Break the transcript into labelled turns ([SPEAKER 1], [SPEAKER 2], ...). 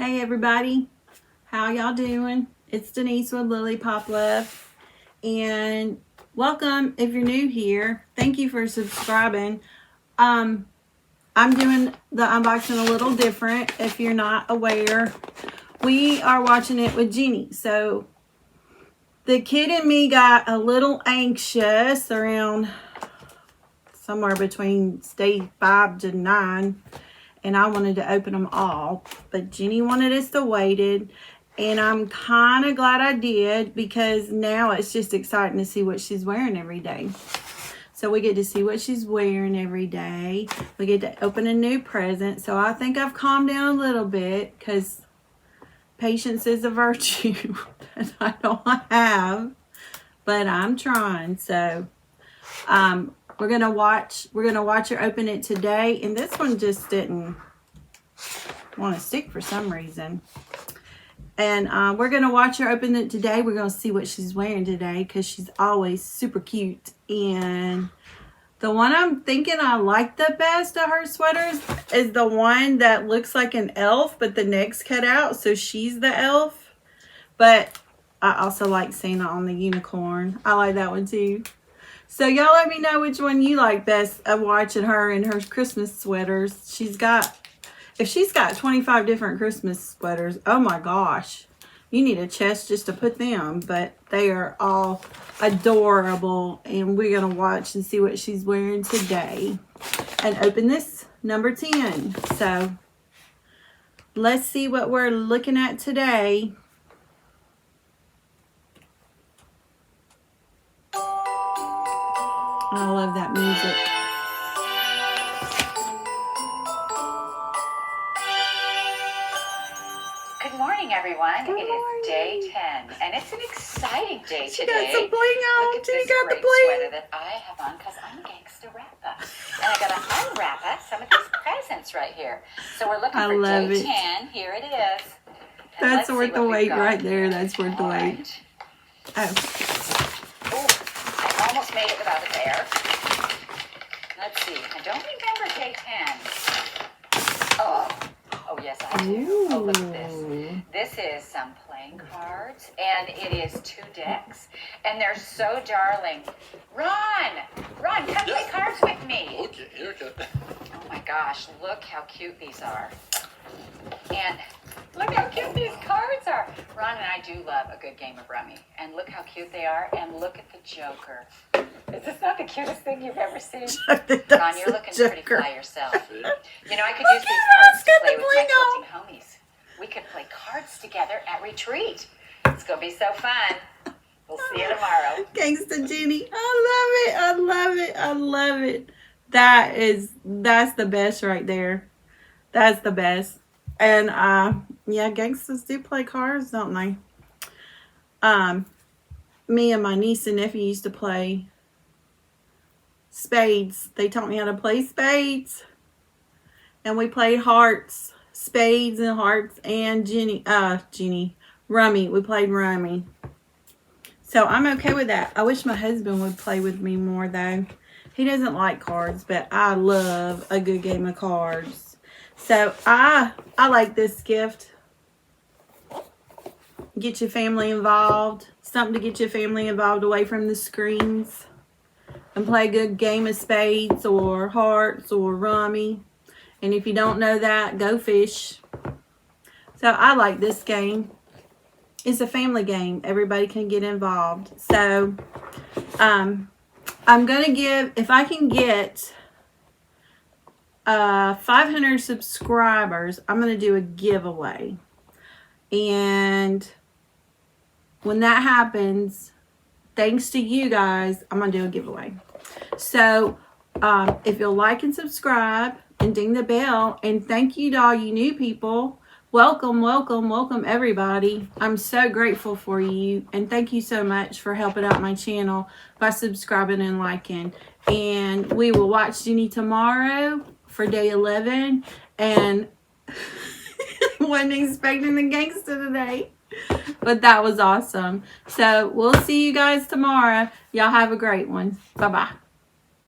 [SPEAKER 1] Hey everybody, how y'all doing? It's Denise with Lily Pop Love, and welcome if you're new here. Thank you for subscribing. I'm doing the unboxing a little different. If you're not aware, we are watching it with Jeannie. So the kid and me got a little anxious around somewhere between stage 5 to 9. And I wanted to open them all, but Jenny wanted us to wait it, and I'm kind of glad I did, because now it's just exciting to see what she's wearing every day. So we get to see what she's wearing every day. We get to open a new present. So I think I've calmed down a little bit, because patience is a virtue that I don't have, but I'm trying. So we're gonna watch her open it today, and this one just didn't want to stick for some reason. And we're gonna watch her open it today. We're gonna see what she's wearing today, because she's always super cute. And the one I'm thinking I like the best of her sweaters is the one that looks like an elf, but the neck's cut out, so she's the elf. But I also like Santa on the unicorn. I like that one too. So y'all let me know which one you like best of watching her in her Christmas sweaters. If she's got 25 different Christmas sweaters, oh my gosh. You need a chest just to put them. But they are all adorable. And we're going to watch and see what she's wearing today. And open this number 10. So let's see what we're looking at today. I love that music.
[SPEAKER 2] Good morning, everyone. It is day 10, and it's an exciting day
[SPEAKER 1] She
[SPEAKER 2] today.
[SPEAKER 1] got some bling on.
[SPEAKER 2] Look at
[SPEAKER 1] She
[SPEAKER 2] this
[SPEAKER 1] got the
[SPEAKER 2] great
[SPEAKER 1] bling.
[SPEAKER 2] sweater that I have on because I'm a gangsta rapper. And I got to unwrap some of these presents right here. So we're looking for day 10. Here it is. And
[SPEAKER 1] That's worth the wait right there. That's worth the wait. Oh.
[SPEAKER 2] Oh, I almost made it without a bear. Let's see. I don't remember day 10. Oh yes, I do.
[SPEAKER 1] Ooh.
[SPEAKER 2] Oh, look at this. This is some playing cards, and it is 2 decks, and they're so darling. Ron, come play cards with me.
[SPEAKER 3] Okay, okay.
[SPEAKER 2] Oh my gosh, look how cute these are. And look how cute these cards are. Ron and I do love a good game of rummy. And look how cute they are. And look at the Joker. Is this not the cutest thing you've ever seen? Ron, you're looking pretty fly yourself. You know, I could use these cards to play with my quilting homies. We could play cards together at retreat. It's going to be so fun. We'll see you tomorrow.
[SPEAKER 1] Gangsta Jenny. I love it. That's the best right there. That's the best. And yeah, gangsters do play cards, don't they? Me and my niece and nephew used to play spades. They taught me how to play spades. And we played hearts, spades and hearts, and rummy. We played rummy. So I'm okay with that. I wish my husband would play with me more though. He doesn't like cards, but I love a good game of cards. So I like this gift. Get your family involved. Something to get your family involved away from the screens. And play a good game of spades or hearts or rummy. And if you don't know that, go fish. So I like this game. It's a family game. Everybody can get involved. So I'm going to give, if I can get 500 subscribers, I'm going to do a giveaway. And when that happens, thanks to you guys, I'm going to do a giveaway. So if you'll like and subscribe and ding the bell, and thank you to all you new people. Welcome everybody. I'm so grateful for you, and thank you so much for helping out my channel by subscribing and liking. And we will watch Jenny tomorrow for day 11, and wasn't expecting the gangster today, but that was awesome. So we'll see you guys tomorrow. Y'all have a great one. Bye-bye.